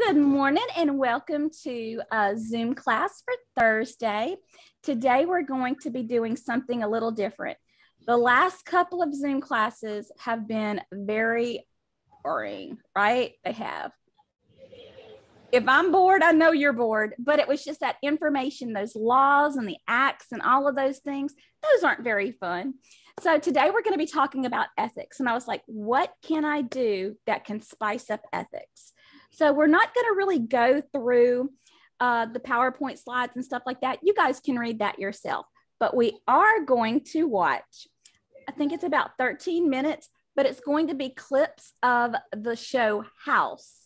Good morning and welcome to a Zoom class for Thursday. Today we're going to be doing something a little different. The last couple of Zoom classes have been very boring, right? They have. If I'm bored, I know you're bored, but it was just that information, those laws and the acts and all of those things, those aren't very fun. So today we're going to be talking about ethics. And I was like, what can I do that can spice up ethics? So we're not going to really go through the PowerPoint slides and stuff like that. You guys can read that yourself, but we are going to watch, I think it's about 13 minutes, but it's going to be clips of the show House.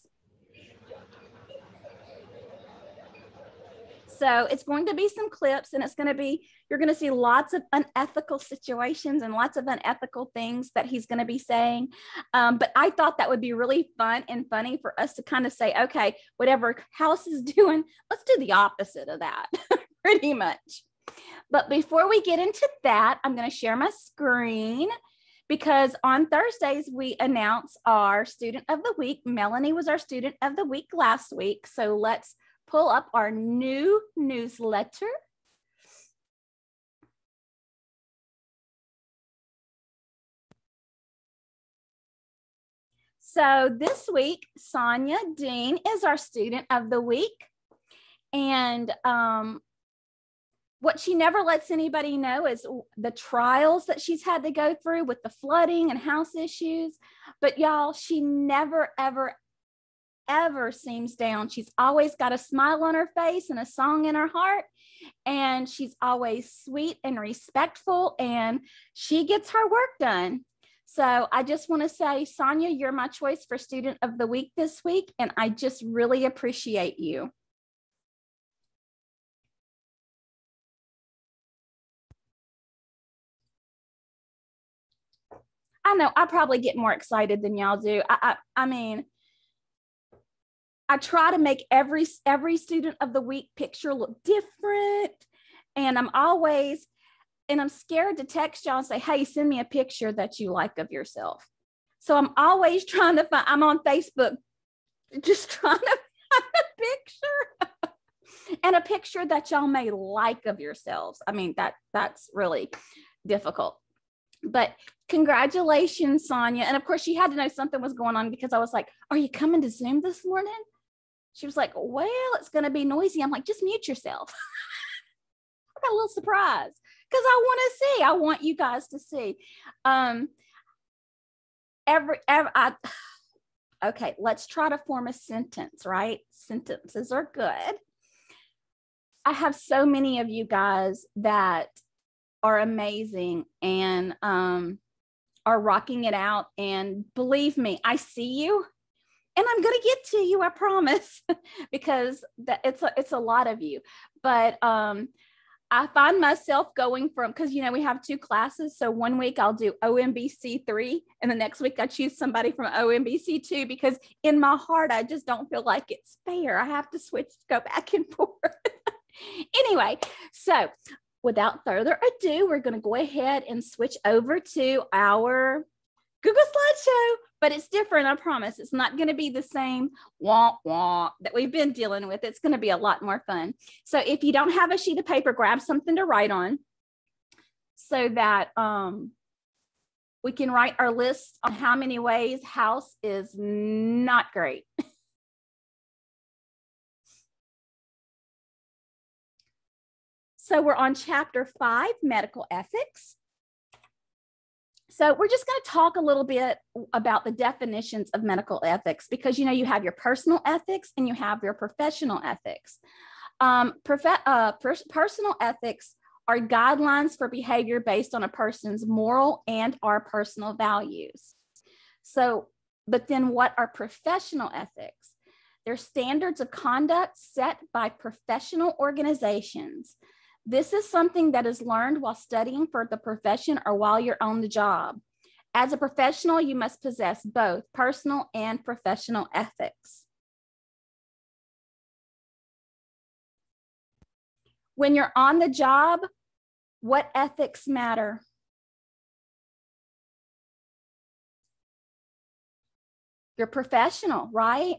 So it's going to be some clips and it's going to be, you're going to see lots of unethical situations and lots of unethical things that he's going to be saying. But I thought that would be really fun and funny for us to kind of say, okay, whatever House is doing, let's do the opposite of that, pretty much. But before we get into that, I'm going to share my screen because on Thursdays, we announce our student of the week. Melanie was our student of the week last week. So let's pull up our new newsletter. So this week, Sonia Dean is our student of the week. And what she never lets anybody know is the trials that she's had to go through with the flooding and house issues. But y'all, she never, ever seems down. She's always got a smile on her face and a song in her heart, and she's always sweet and respectful, and she gets her work done. So I just want to say, Sonia, you're my choice for student of the week this week, and I just really appreciate you. I know I probably get more excited than y'all do. I mean, I try to make every student of the week picture look different. And I'm scared to text y'all and say, hey, send me a picture that you like of yourself. So I'm always trying to find, I'm on Facebook, just trying to find a picture and a picture that y'all may like of yourselves. I mean, that's really difficult. But congratulations, Sonia. And of course, she had to know something was going on because I was like, are you coming to Zoom this morning? She was like, well, it's going to be noisy. I'm like, just mute yourself. I got a little surprise because I want you guys to see. Okay, let's try to form a sentence, right? Sentences are good. I have so many of you guys that are amazing and are rocking it out. And believe me, I see you. And I'm going to get to you, I promise, because it's a lot of you. But I find myself going from, because, you know, we have two classes. So one week I'll do OMBC 3, and the next week I choose somebody from OMBC 2, because in my heart, I just don't feel like it's fair. I have to go back and forth. Anyway, so without further ado, we're going to go ahead and switch over to our Google slideshow, but it's different. I promise. It's not going to be the same wah wah that we've been dealing with. It's going to be a lot more fun. So if you don't have a sheet of paper, grab something to write on so that we can write our list on how many ways House is not great. So we're on chapter 5, medical ethics. So we're just going to talk a little bit about the definitions of medical ethics because, you know, you have your personal ethics and you have your professional ethics. Personal ethics are guidelines for behavior based on a person's moral and our personal values. So, but then what are professional ethics? They're standards of conduct set by professional organizations. This is something that is learned while studying for the profession or while you're on the job. As a professional, you must possess both personal and professional ethics. When you're on the job, what ethics matter? You're professional, right?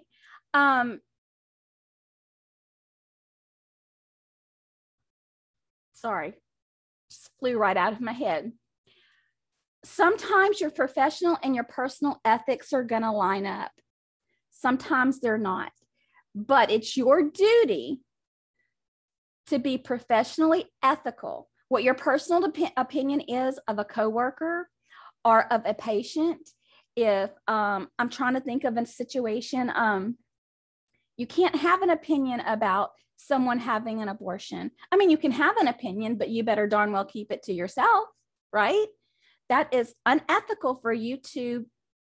sorry, just flew right out of my head. Sometimes your professional and your personal ethics are going to line up. Sometimes they're not. But it's your duty to be professionally ethical. What your personal opinion is of a coworker or of a patient. If I'm trying to think of a situation, you can't have an opinion about someone having an abortion. I mean, you can have an opinion, but you better darn well keep it to yourself, right? That is unethical for you to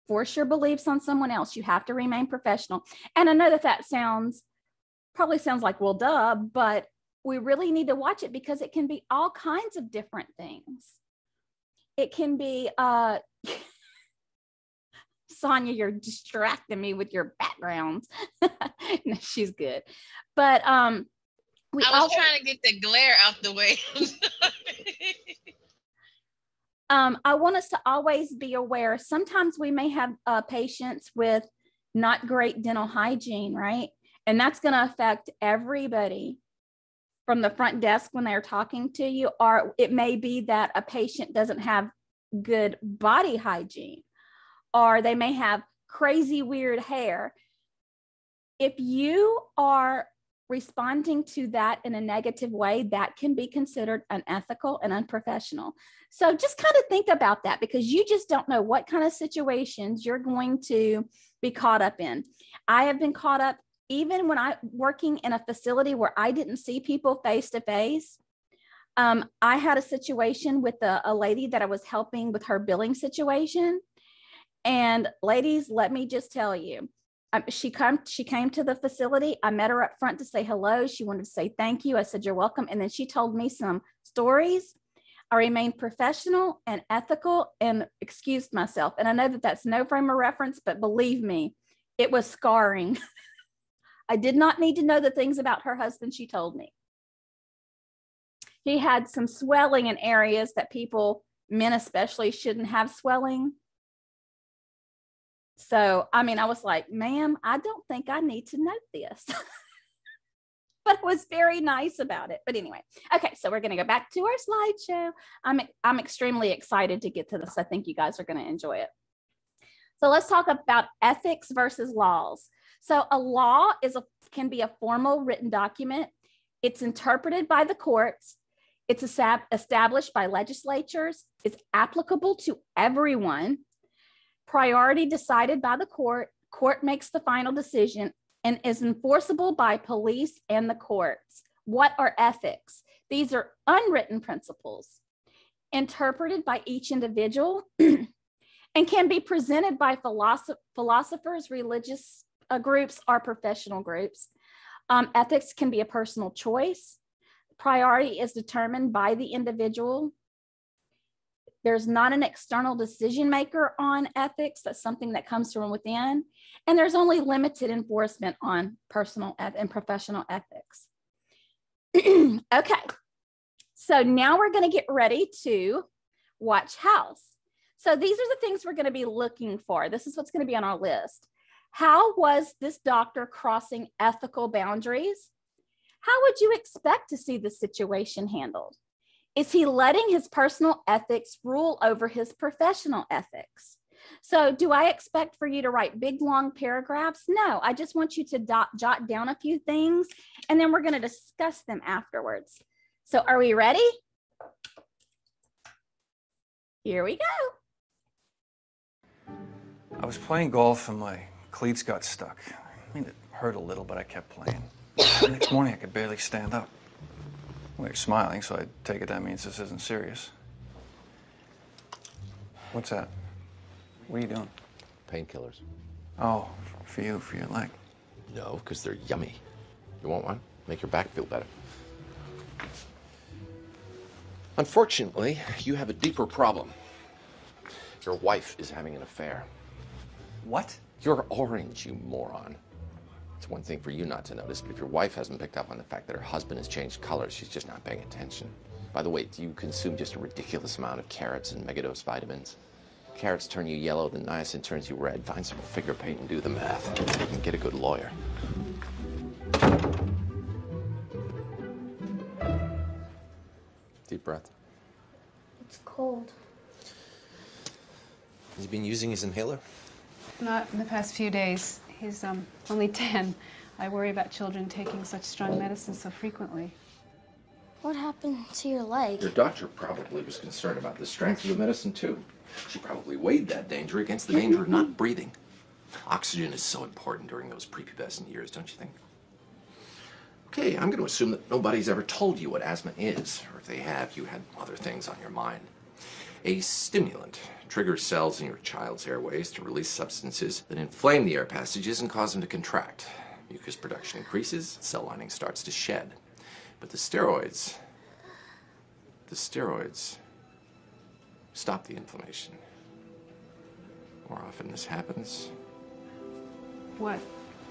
force your beliefs on someone else. You have to remain professional. And I know that probably sounds like, well, duh, but we really need to watch it because it can be all kinds of different things. It can be, Sonia, you're distracting me with your backgrounds. No, she's good. But I was trying to get the glare out the way. I want us to always be aware. Sometimes we may have patients with not great dental hygiene, right? And that's going to affect everybody from the front desk when they're talking to you, or it may be that a patient doesn't have good body hygiene, or they may have crazy weird hair. If you are responding to that in a negative way, that can be considered unethical and unprofessional. So just kind of think about that, because you just don't know what kind of situations you're going to be caught up in. I have been caught up even when I working in a facility where I didn't see people face to face. I had a situation with a lady that I was helping with her billing situation. And ladies, let me just tell you, she came to the facility. I met her up front to say hello. She wanted to say thank you. I said, you're welcome. And then she told me some stories. I remained professional and ethical and excused myself. And I know that that's no frame of reference, but believe me, it was scarring. I did not need to know the things about her husband she told me. He had some swelling in areas that men especially, shouldn't have swelling. So, I mean, I was like, ma'am, I don't think I need to note this. But I was very nice about it. But anyway, okay, so we're going to go back to our slideshow. I'm extremely excited to get to this. I think you guys are going to enjoy it. So let's talk about ethics versus laws. So a law can be a formal written document. It's interpreted by the courts. It's established by legislatures. It's applicable to everyone. Priority decided by the court. Court makes the final decision and is enforceable by police and the courts. What are ethics? These are unwritten principles interpreted by each individual and can be presented by philosophers, religious groups, or professional groups. Ethics can be a personal choice. Priority is determined by the individual. There's not an external decision maker on ethics. That's something that comes from within. And there's only limited enforcement on personal and professional ethics. Okay, so now we're going to get ready to watch House. So these are the things we're going to be looking for. This is what's going to be on our list. How was this doctor crossing ethical boundaries? How would you expect to see the situation handled? Is he letting his personal ethics rule over his professional ethics? So do I expect for you to write big, long paragraphs? No, I just want you to jot down a few things, and then we're going to discuss them afterwards. So are we ready? Here we go. I was playing golf and my cleats got stuck. I mean, it hurt a little, but I kept playing. The next morning, I could barely stand up. Well, you're smiling, so I take it that means this isn't serious. What's that? What are you doing? Painkillers. Oh, for your leg. No, because they're yummy. You want one? Make your back feel better. Unfortunately, you have a deeper problem. Your wife is having an affair. What? You're orange, you moron. It's one thing for you not to notice, but if your wife hasn't picked up on the fact that her husband has changed colors, she's just not paying attention. By the way, do you consume just a ridiculous amount of carrots and megadose vitamins? Carrots turn you yellow, then niacin turns you red. Find some figure paint and do the math. You can get a good lawyer. breath. It's cold. Has he been using his inhaler? Not in the past few days. He's only 10. I worry about children taking such strong medicine so frequently. What happened to your leg? Your doctor probably was concerned about the strength of the medicine, too. She probably weighed that danger against the danger of not breathing. Oxygen is so important during those prepubescent years, don't you think? Okay, I'm going to assume that nobody's ever told you what asthma is, or if they have, you had other things on your mind. A stimulant triggers cells in your child's airways to release substances that inflame the air passages and cause them to contract. Mucus production increases, cell lining starts to shed. But the steroids stop the inflammation. More often this happens. What?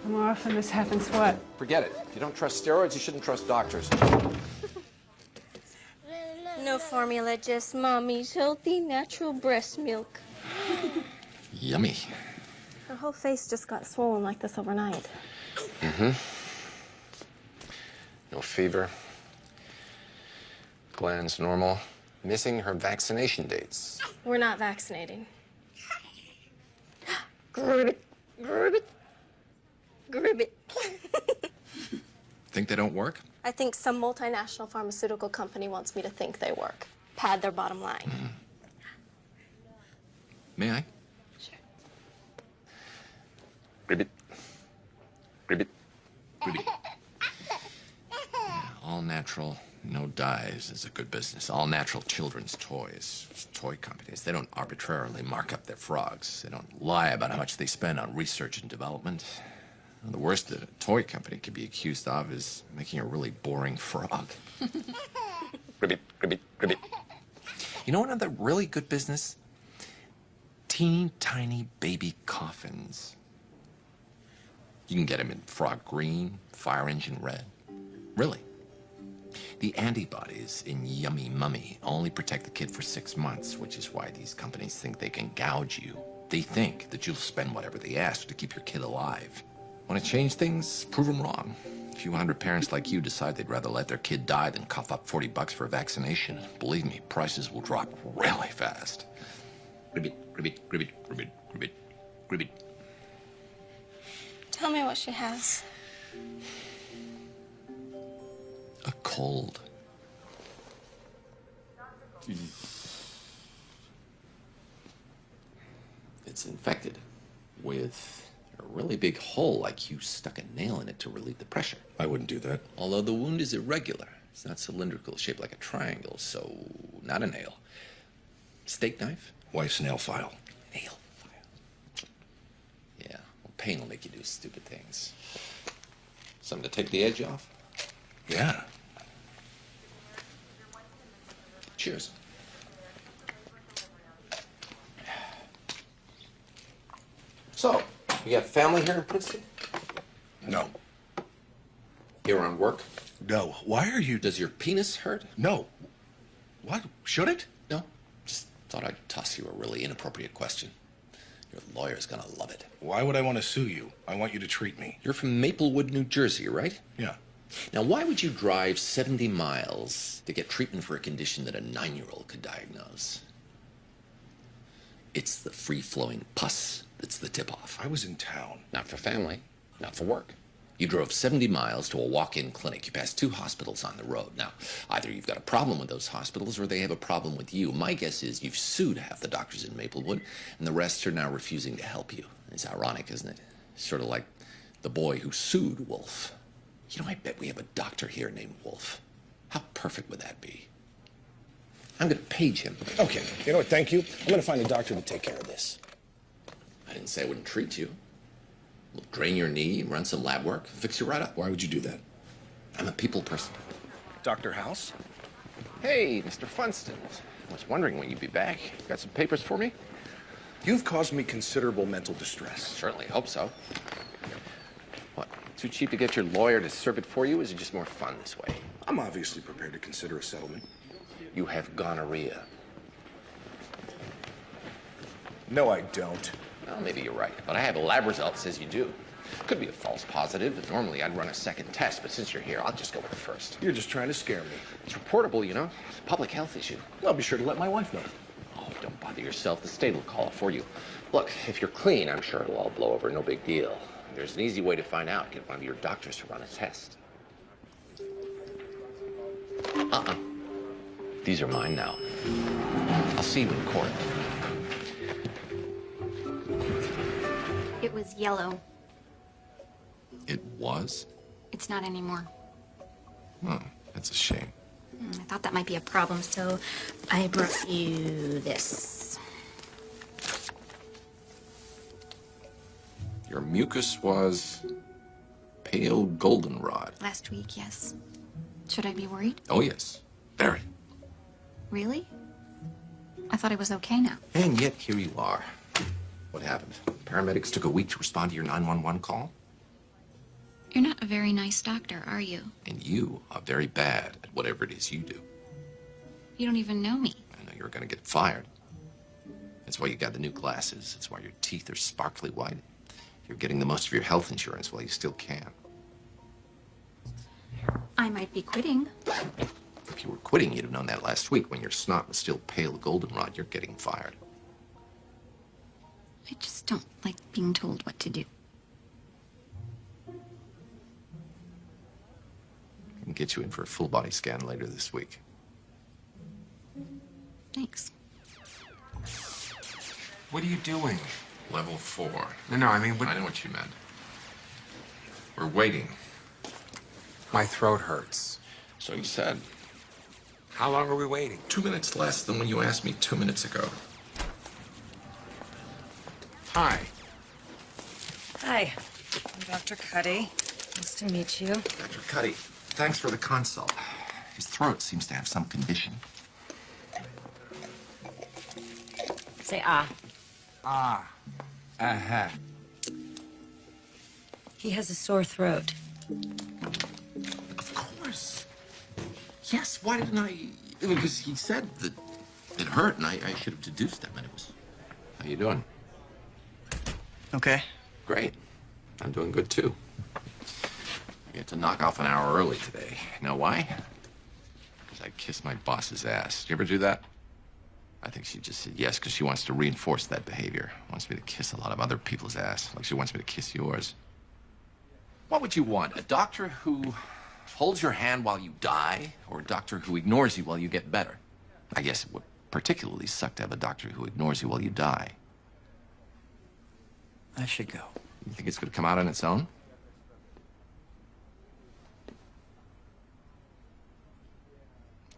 The more often this happens, what? Forget it. If you don't trust steroids, you shouldn't trust doctors. No formula, just mommy's healthy, natural breast milk. Yummy. Her whole face just got swollen like this overnight. Mm-hmm. No fever. Glands normal. Missing her vaccination dates. We're not vaccinating. Gribbit. Gribbit. Think they don't work? I think some multinational pharmaceutical company wants me to think they work. Pad their bottom line. Mm. May I? Sure. Gribbit. Gribbit. Gribbit. Yeah, all natural, no dyes is a good business. All natural children's toys. Toy companies, they don't arbitrarily mark up their frogs. They don't lie about how much they spend on research and development. The worst that a toy company could be accused of is making a really boring frog. Gribbit, gribbit, gribbit. You know another really good business? Teeny tiny baby coffins. You can get them in frog green, fire engine red. Really. The antibodies in Yummy Mummy only protect the kid for 6 months, which is why these companies think they can gouge you. They think that you'll spend whatever they ask to keep your kid alive. Want to change things? Prove them wrong. A few hundred parents like you decide they'd rather let their kid die than cough up $40 for a vaccination. Believe me, prices will drop really fast. Gribbit, gribbit, gribbit, gribbit, gribbit, gribbit. Tell me what she has. A cold. It's infected with a really big hole, like you stuck a nail in it to relieve the pressure. I wouldn't do that. Although the wound is irregular. It's not cylindrical, shaped like a triangle, so not a nail. Steak knife? Wife's nail file. Nail file. Yeah, well, pain will make you do stupid things. Something to take the edge off? Yeah. Cheers. So, you got family here in Princeton? No. Here on work? No. Why are you... Does your penis hurt? No. What? Should it? No. Just thought I'd toss you a really inappropriate question. Your lawyer's gonna love it. Why would I want to sue you? I want you to treat me. You're from Maplewood, New Jersey, right? Yeah. Now, why would you drive 70 miles to get treatment for a condition that a 9-year-old could diagnose? It's the free-flowing pus that's the tip-off. I was in town. Not for family, not for work. You drove 70 miles to a walk-in clinic. You passed 2 hospitals on the road. Now, either you've got a problem with those hospitals or they have a problem with you. My guess is you've sued half the doctors in Maplewood, and the rest are now refusing to help you. It's ironic, isn't it? Sort of like the boy who sued Wolf. You know, I bet we have a doctor here named Wolf. How perfect would that be? I'm going to page him. Okay. You know what? Thank you. I'm going to find a doctor to take care of this. I didn't say I wouldn't treat you. We'll drain your knee, run some lab work, fix you right up. Why would you do that? I'm a people person. Dr. House? Hey, Mr. Funston. I was wondering when you'd be back. Got some papers for me? You've caused me considerable mental distress. Certainly hope so. What, too cheap to get your lawyer to serve it for you? Or is it just more fun this way? I'm obviously prepared to consider a settlement. You have gonorrhea. No, I don't. Well, maybe you're right, but I have a lab result that says you do. Could be a false positive. Normally, I'd run a second test, but since you're here, I'll just go with the first. You're just trying to scare me. It's reportable, you know. It's a public health issue. I'll be sure to let my wife know. Oh, don't bother yourself. The state will call it for you. Look, if you're clean, I'm sure it'll all blow over. No big deal. There's an easy way to find out. Get one of your doctors to run a test. These are mine now. I'll see you in court. It was yellow. It was? It's not anymore. Oh, that's a shame. I thought that might be a problem, so I brought you this. Your mucus was pale goldenrod. Last week, yes. Should I be worried? Oh, yes. Very. Really? I thought I was okay now. And yet, here you are. What happened? Paramedics took a week to respond to your 911 call? You're not a very nice doctor, are you? And you are very bad at whatever it is you do. You don't even know me. I know you're going to get fired. That's why you got the new glasses. That's why your teeth are sparkly white. You're getting the most of your health insurance while you still can. I might be quitting. If you were quitting, you'd have known that last week when your snot was still pale goldenrod. You're getting fired. I just don't like being told what to do. I can get you in for a full body scan later this week. Thanks. What are you doing? Level 4. No, I mean, what... I know what you meant. We're waiting. My throat hurts. So you said. How long are we waiting? 2 minutes less than when you asked me 2 minutes ago. Hi. Hi, I'm Dr. Cuddy. Nice to meet you. Dr. Cuddy, thanks for the consult. His throat seems to have some condition. Say ah. Ah. Uh-huh. He has a sore throat. Of course. Yes, why didn't I? Because he said that it hurt, and I should have deduced that meant it was. How you doing? Okay. Great. I'm doing good, too. We had to knock off an hour early today. You know why? Because I kissed my boss's ass. Did you ever do that? I think she just said yes because she wants to reinforce that behavior. Wants me to kiss a lot of other people's ass, like she wants me to kiss yours. What would you want? A doctor who holds your hand while you die, or a doctor who ignores you while you get better? I guess it would particularly suck to have a doctor who ignores you while you die. I should go. You think it's going to come out on its own?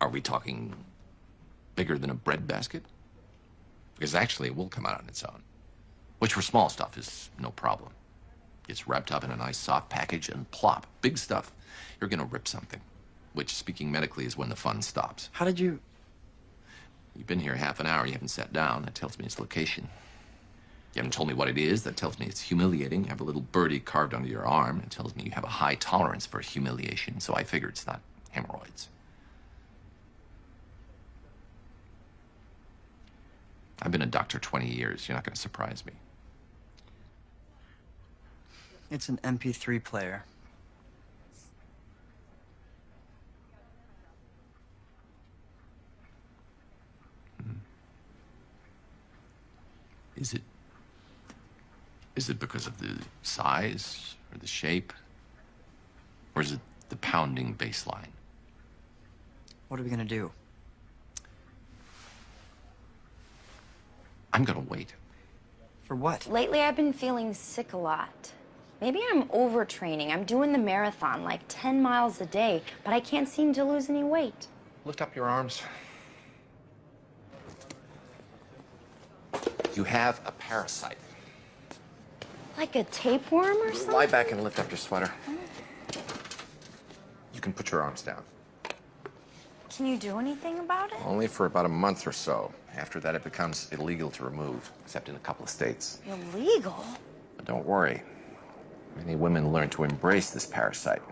Are we talking bigger than a bread basket? Because actually, it will come out on its own. Which for small stuff is no problem. It's wrapped up in a nice soft package and plop. Big stuff. You're going to rip something. Which, speaking medically, is when the fun stops. How did you... You've been here half an hour. You haven't sat down. That tells me its location. You haven't told me what it is. That tells me it's humiliating. You have a little birdie carved under your arm. It tells me you have a high tolerance for humiliation. So I figure it's not hemorrhoids. I've been a doctor 20 years. You're not going to surprise me. It's an MP3 player. Is it because of the size or the shape? Or is it the pounding bass line? What are we gonna do? I'm gonna wait. For what? Lately, I've been feeling sick a lot. Maybe I'm overtraining. I'm doing the marathon, like 10 miles a day, but I can't seem to lose any weight. Lift up your arms. You have a parasite. Like a tapeworm or something? Lie back and lift up your sweater. You can put your arms down. Can you do anything about it? Only for about a month or so. After that, it becomes illegal to remove, except in a couple of states. Illegal? But don't worry. Many women learn to embrace this parasite.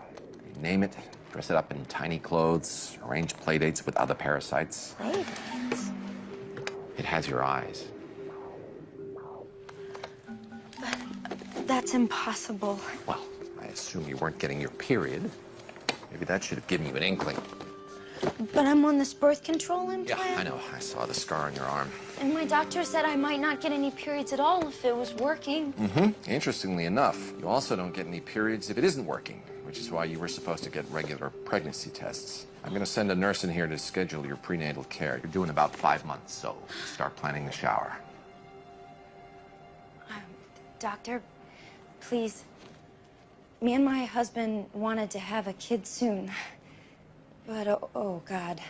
They name it, dress it up in tiny clothes, arrange playdates with other parasites. Playdates? It has your eyes. That's impossible. Well, I assume you weren't getting your period. Maybe that should have given you an inkling. But I'm on this birth control implant. Yeah, I know. I saw the scar on your arm. And my doctor said I might not get any periods at all if it was working. Mm-hmm. Interestingly enough, you also don't get any periods if it isn't working, which is why you were supposed to get regular pregnancy tests. I'm going to send a nurse in here to schedule your prenatal care. You're doing about 5 months, so start planning the shower. Doctor, please. Me and my husband wanted to have a kid soon. But, oh God.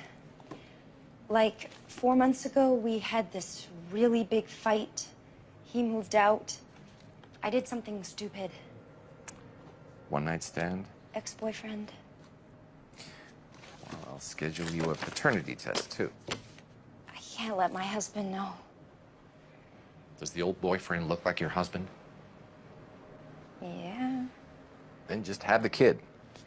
Like, 4 months ago, we had this really big fight. He moved out. I did something stupid. One night stand? Ex-boyfriend. Well, I'll schedule you a paternity test, too. I can't let my husband know. Does the old boyfriend look like your husband? Yeah. Then just have the kid.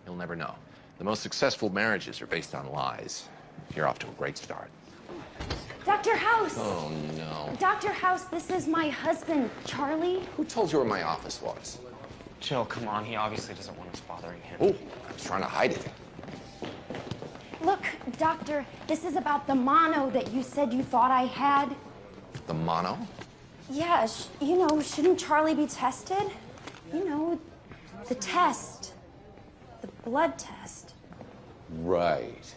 You'll never know. The most successful marriages are based on lies. You're off to a great start. Dr. House! Oh, no. Dr. House, this is my husband, Charlie. Who told you where my office was? Jill, come on. He obviously doesn't want us bothering him. Oh, I was trying to hide it. Look, Doctor, this is about the mono that you said you thought I had. The mono? Yeah, you know, shouldn't Charlie be tested? You know, the test. The blood test. Right.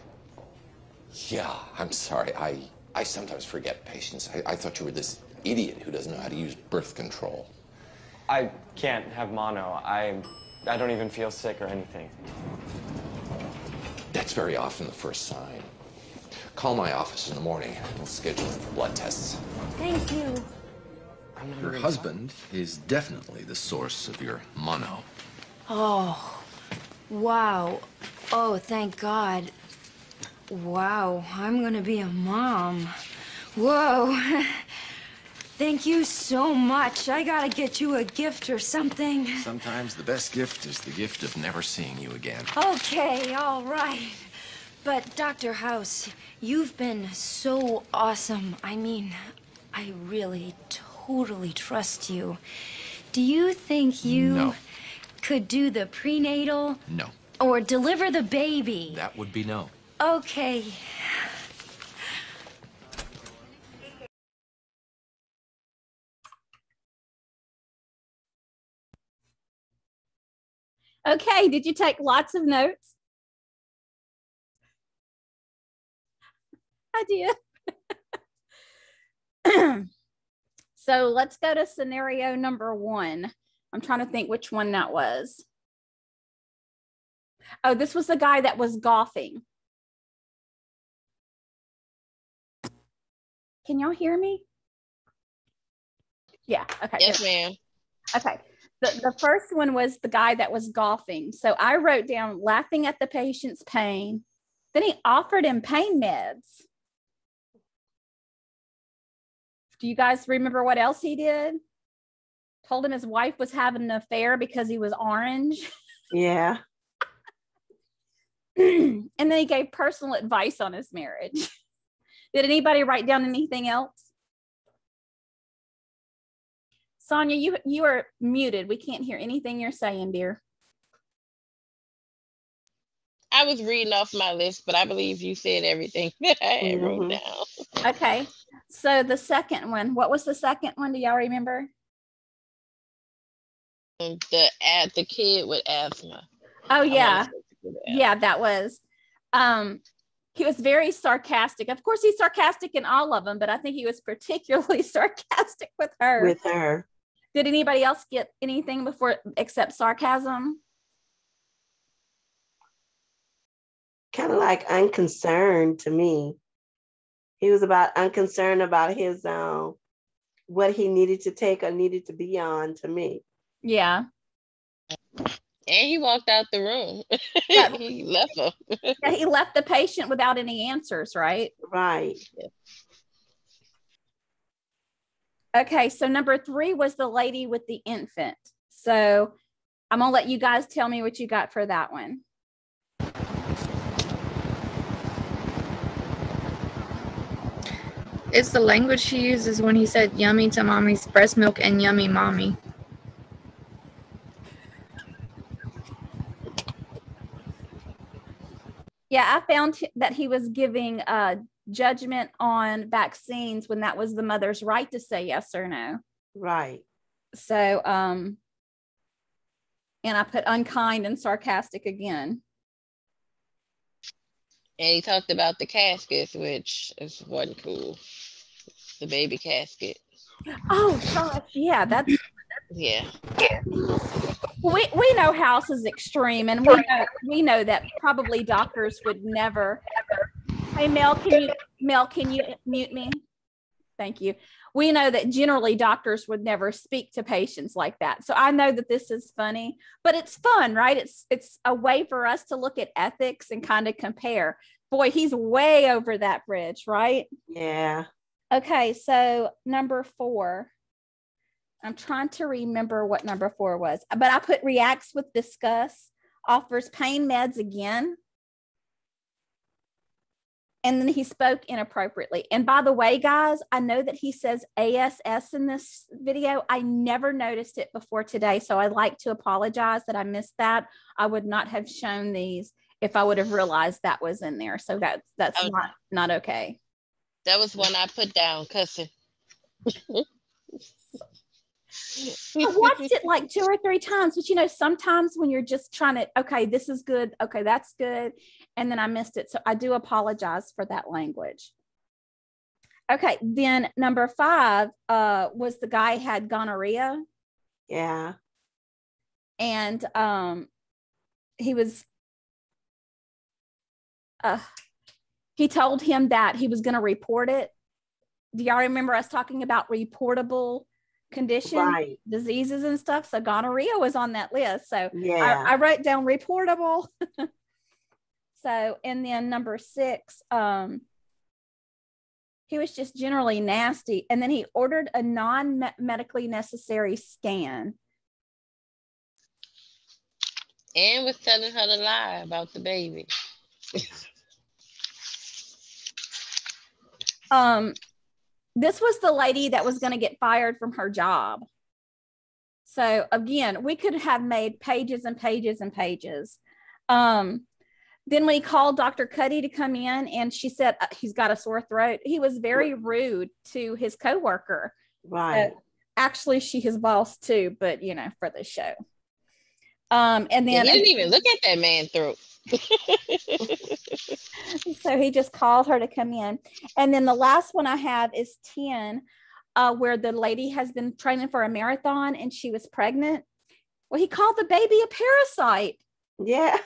Yeah, I'm sorry. I sometimes forget patients. I thought you were this idiot who doesn't know how to use birth control. I can't have mono. I don't even feel sick or anything. That's very often the first sign. Call my office in the morning. We'll schedule for blood tests. Thank you. Your husband is definitely the source of your mono. Oh, wow. Oh, thank God. Wow, I'm gonna be a mom. Whoa. Thank you so much. I gotta get you a gift or something. Sometimes the best gift is the gift of never seeing you again. Okay, all right. But Dr. House, you've been so awesome. I mean, I really totally trust you. Do you think you could do the prenatal? No. Or deliver the baby? That would be no. Okay. Okay, did you take lots of notes? I did. So let's go to scenario number 1. I'm trying to think which one that was. Oh, this was the guy that was golfing. Can y'all hear me? Yeah, okay. Yes, ma'am. Okay. The first one was the guy that was golfing. So I wrote down laughing at the patient's pain. Then he offered him pain meds. Do you guys remember what else he did? Told him his wife was having an affair because he was orange. Yeah. And then he gave personal advice on his marriage. Did anybody write down anything else? Sonia, you are muted. We can't hear anything you're saying, dear. I was reading off my list, but I believe you said everything that I wrote down. Okay. So the second one, what was the second one? Do y'all remember? The kid with asthma. Oh, yeah. Yeah, that was. He was very sarcastic. Of course, he's sarcastic in all of them, but I think he was particularly sarcastic with her. With her. Did anybody else get anything before except sarcasm? Kind of like unconcerned to me. He was unconcerned about his what he needed to take or needed to be on to me. Yeah. And he walked out the room. He left her. Yeah, he left the patient without any answers, right? Right. Yeah. Okay, so number 3 was the lady with the infant. So I'm gonna let you guys tell me what you got for that one. It's the language he uses when he said yummy to mommy's breast milk and yummy mommy. Yeah, I found that he was giving judgment on vaccines when that was the mother's right to say yes or no. Right. So, and I put unkind and sarcastic again. And he talked about the caskets, which wasn't cool. The baby casket. Oh gosh, yeah, that's yeah. We know House is extreme, and we know that probably doctors would never. Hey Mel, can you mute me? Thank you. We know that generally doctors would never speak to patients like that. So I know that this is funny, but it's fun, right? It's a way for us to look at ethics and kind of compare. Boy, he's way over that bridge, right? Yeah. Okay, so number 4. I'm trying to remember what number 4 was, but I put reacts with disgust, offers pain meds again. And then he spoke inappropriately. And by the way, guys, I know that he says ASS in this video. I never noticed it before today. So I'd like to apologize that I missed that. I would not have shown these if I would have realized that was in there. So that's not okay. That was one I put down, cussing. I watched it like 2 or 3 times, but sometimes when you're just trying to, okay, this is good. Okay, that's good. And then I missed it. So I do apologize for that language. Okay. Then number 5 was the guy had gonorrhea. Yeah. And he was, he told him that he was going to report it. Do y'all remember us talking about reportable conditions, right, diseases and stuff? So gonorrhea was on that list. So yeah. I wrote down reportable. So, and then number 6, he was just generally nasty. And then he ordered a non-medically necessary scan. And was telling her to lie about the baby. This was the lady that was going to get fired from her job. So again, we could have made pages and pages and pages. Then we called Dr. Cuddy to come in, and she said he's got a sore throat. He was very rude to his coworker. Right. So actually, she his boss too, but for the show. And then he didn't even look at that man's throat. So he just called her to come in. And then the last one I have is 10, where the lady has been training for a marathon and she was pregnant. Well, he called the baby a parasite. Yeah.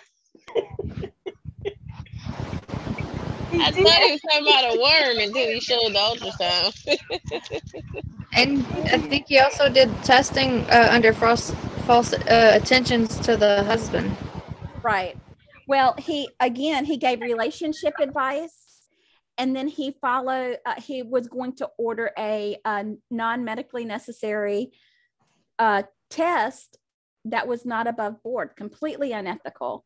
I thought he was talking about a worm until he showed the ultrasound. And I think he also did testing under false attentions to the husband. Right. Well, he gave relationship advice, and then he was going to order a non-medically necessary test that was not above board, completely unethical.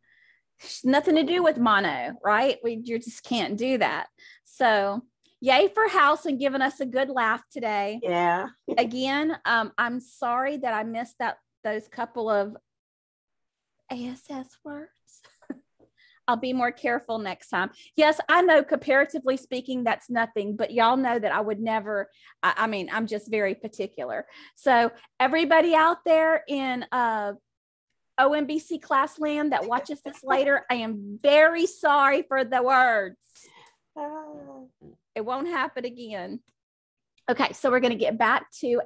Nothing to do with mono, right? You just can't do that. So yay for House and giving us a good laugh today. Yeah. Again, I'm sorry that I missed those couple of ASS words. I'll be more careful next time. Yes, I know comparatively speaking, that's nothing, but y'all know that I would never, I'm just very particular. So everybody out there in OMBC class land that watches this later, I am very sorry for the words. It won't happen again. Okay, so we're going to get back to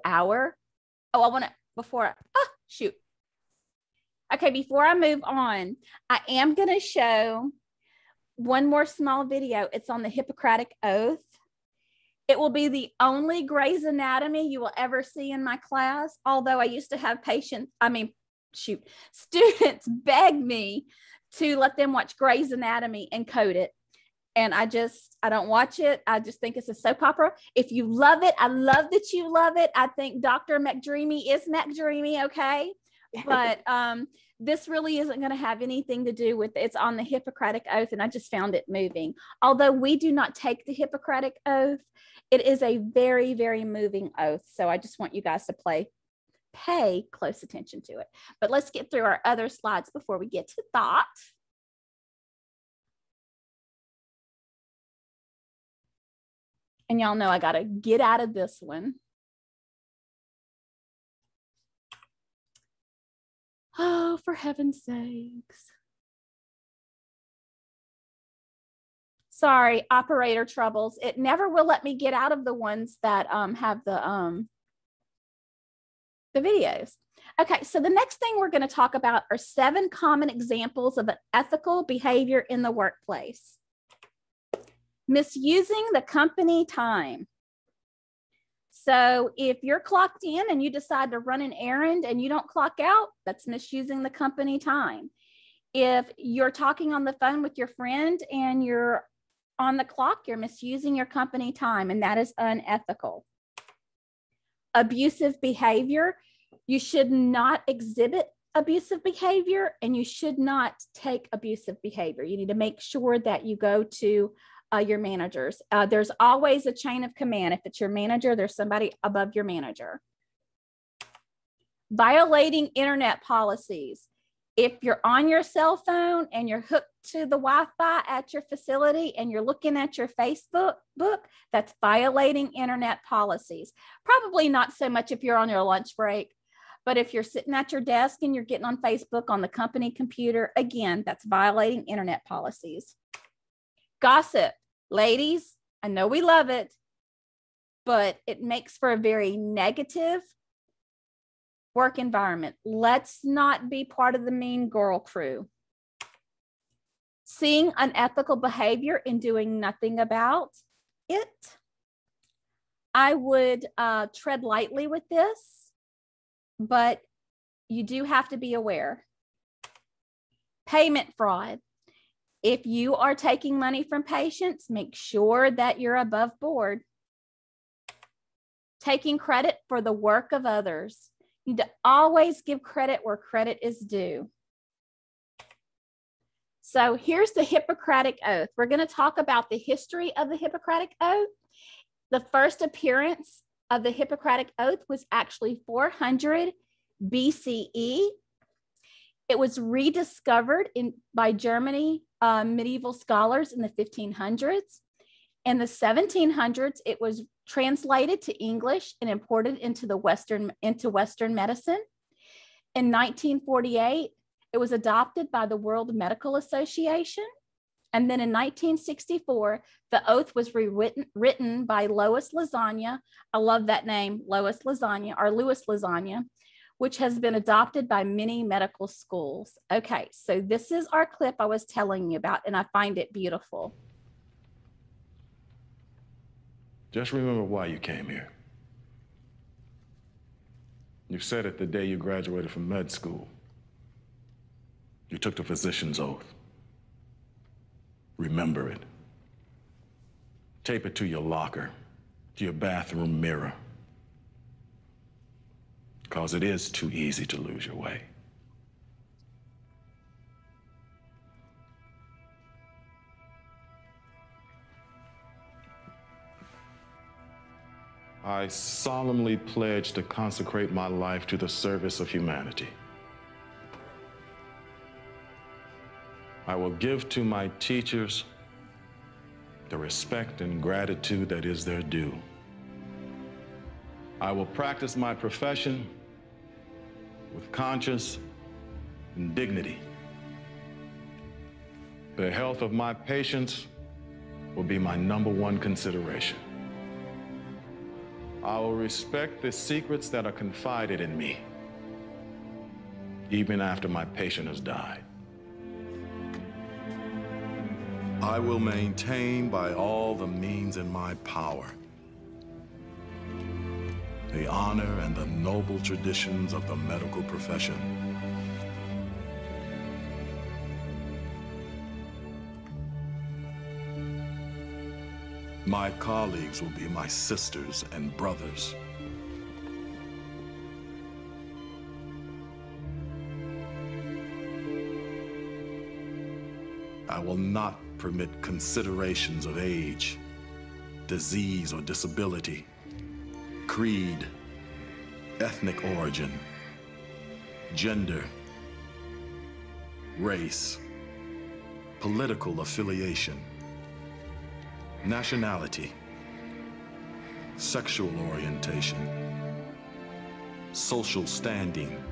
Okay, before I move on, I am going to show one more small video. It's on the Hippocratic Oath. It will be the only Grey's Anatomy you will ever see in my class, although I used to have students beg me to let them watch Grey's Anatomy and code it. And I don't watch it. I just think it's a soap opera. If you love it, I love that you love it. I think Dr. McDreamy is McDreamy, okay? But this really isn't going to have anything to do with it's on the Hippocratic Oath, and I just found it moving. Although we do not take the Hippocratic Oath, it is a very, very moving oath. So I just want you guys to pay close attention to it. But let's get through our other slides before we get to thought. And y'all know I got to get out of this one. Oh, for heaven's sakes. Sorry, operator troubles. It never will let me get out of the ones that have the videos. Okay, so the next thing we're going to talk about are 7 common examples of unethical behavior in the workplace. Misusing the company time. So if you're clocked in and you decide to run an errand and you don't clock out, that's misusing the company time. If you're talking on the phone with your friend and you're on the clock, you're misusing your company time, and that is unethical. Abusive behavior. You should not exhibit abusive behavior, and you should not take abusive behavior. You need to make sure that you go to your managers. There's always a chain of command. If it's your manager, there's somebody above your manager. Violating internet policies. If you're on your cell phone and you're hooked to the Wi-Fi at your facility and you're looking at your Facebook, that's violating internet policies. Probably not so much if you're on your lunch break, but if you're sitting at your desk and you're getting on Facebook on the company computer, again, that's violating internet policies. Gossip. Ladies, I know we love it, but it makes for a very negative work environment. Let's not be part of the mean girl crew. Seeing unethical behavior and doing nothing about it. I would tread lightly with this, but you do have to be aware. Payment fraud. If you are taking money from patients, make sure that you're above board. Taking credit for the work of others. You need to always give credit where credit is due. So here's the Hippocratic Oath. We're going to talk about the history of the Hippocratic Oath. The first appearance of the Hippocratic Oath was actually 400 BCE. It was rediscovered by Germany medieval scholars in the 1500s. In the 1700s, it was translated to English and imported into Western medicine. In 1948, it was adopted by the World Medical Association. And then in 1964, the oath was written by Louis Lasagna. I love that name, Louis Lasagna, which has been adopted by many medical schools. Okay, so this is our clip I was telling you about, and I find it beautiful. Just remember why you came here. You said it the day you graduated from med school. You took the physician's oath. Remember it. Tape it to your locker, to your bathroom mirror. Because it is too easy to lose your way. I solemnly pledge to consecrate my life to the service of humanity. I will give to my teachers the respect and gratitude that is their due. I will practice my profession with conscience and dignity. The health of my patients will be my #1 consideration. I will respect the secrets that are confided in me, even after my patient has died. I will maintain by all the means in my power the honor and the noble traditions of the medical profession. My colleagues will be my sisters and brothers. I will not permit considerations of age, disease or disability, creed, ethnic origin, gender, race, political affiliation, nationality, sexual orientation, social standing,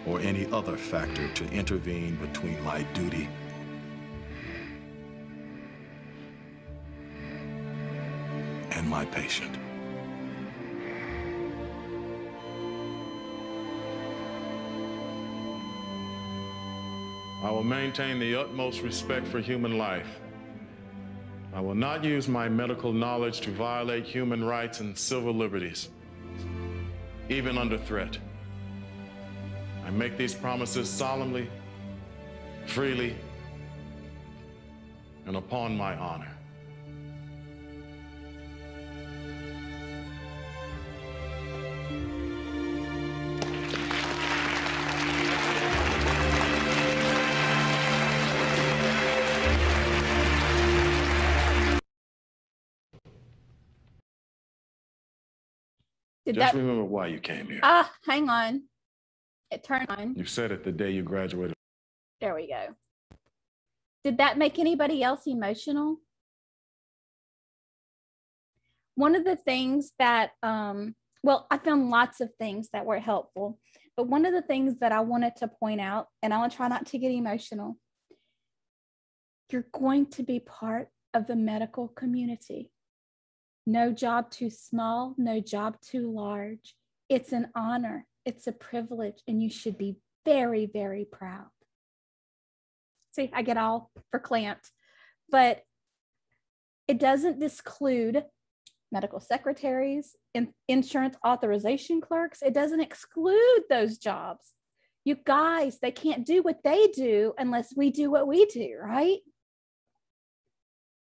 or any other factor to intervene between my duty and my patient. I will maintain the utmost respect for human life. I will not use my medical knowledge to violate human rights and civil liberties, even under threat. I make these promises solemnly, freely, and upon my honor. Just remember why you came here. Hang on. It turned on. You said it the day you graduated. There we go. Did that make anybody else emotional? One of the things that, well, I found lots of things that were helpful, but one of the things that I wanted to point out, and I want to try not to get emotional, you're going to be part of the medical community. No job too small, no job too large. It's an honor, it's a privilege, and you should be very, very proud. See, I get all verklempt, but it doesn't disclude medical secretaries, insurance authorization clerks. It doesn't exclude those jobs. You guys, they can't do what they do unless we do what we do, right?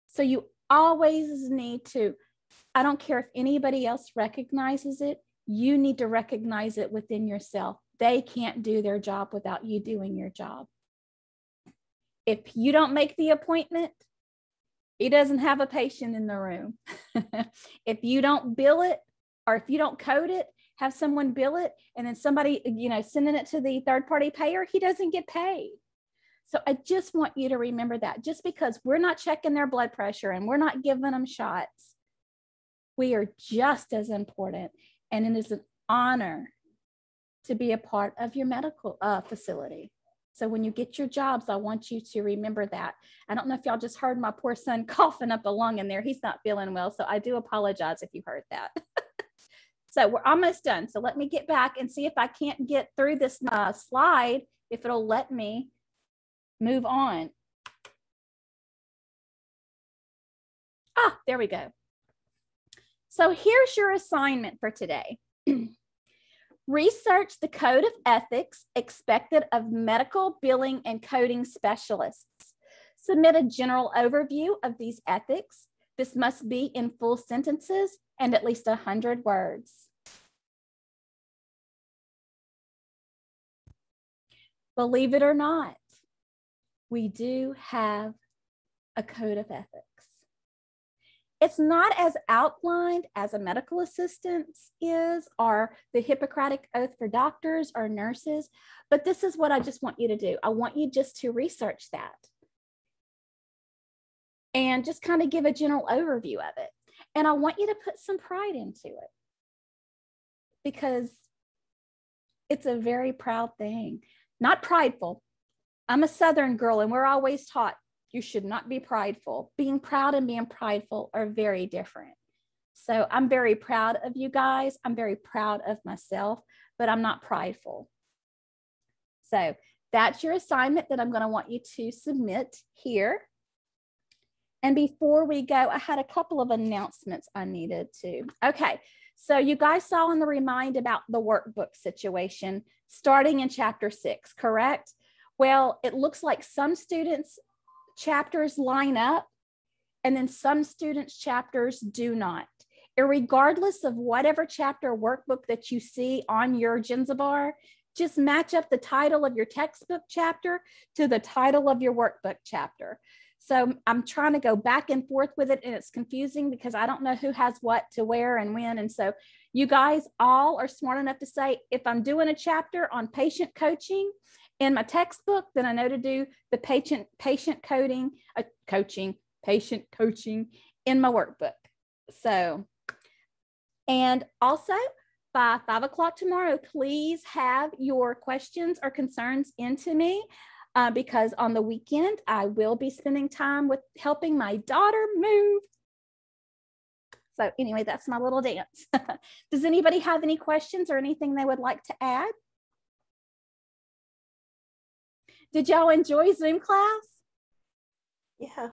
So you always need to, I don't care if anybody else recognizes it, you need to recognize it within yourself. They can't do their job without you doing your job. If you don't make the appointment, he doesn't have a patient in the room. If you don't bill it, or if you don't code it, have someone bill it, and then somebody, sending it to the third-party payer, he doesn't get paid. So I just want you to remember that. Just because we're not checking their blood pressure and we're not giving them shots, we are just as important. And it is an honor to be a part of your medical facility. So when you get your jobs, I want you to remember that. I don't know if y'all just heard my poor son coughing up a lung in there. He's not feeling well. So I do apologize if you heard that. So we're almost done. So let me get back and see if I can't get through this slide, if it'll let me move on. There we go. So here's your assignment for today. Research the code of ethics expected of medical billing and coding specialists. Submit a general overview of these ethics. This must be in full sentences and at least 100 words. Believe it or not, we do have a code of ethics. It's not as outlined as a medical assistant is, or the Hippocratic Oath for doctors or nurses, but this is what I just want you to do. I want you just to research that and just kind of give a general overview of it. And I want you to put some pride into it because it's a very proud thing. Not prideful. I'm a Southern girl and we're always taught you should not be prideful. Being proud and being prideful are very different. So I'm very proud of you guys. I'm very proud of myself, but I'm not prideful. So that's your assignment that I'm going to want you to submit here. And before we go, I had a couple of announcements I needed to. Okay, so you guys saw in the remind about the workbook situation starting in chapter 6, correct? Well, it looks like some students' chapters line up and then some students' chapters do not. Irregardless of whatever chapter workbook that you see on your Genza bar, just match up the title of your textbook chapter to the title of your workbook chapter. So I'm trying to go back and forth with it and it's confusing because I don't know who has what to where and when. And so you guys all are smart enough to say, if I'm doing a chapter on patient coaching in my textbook, then I know to do the patient coaching in my workbook. So, and also by 5 o'clock tomorrow, please have your questions or concerns into me because on the weekend, I will be spending time with helping my daughter move. So anyway, that's my little dance. Does anybody have any questions or anything they would like to add? Did y'all enjoy Zoom class? Yeah.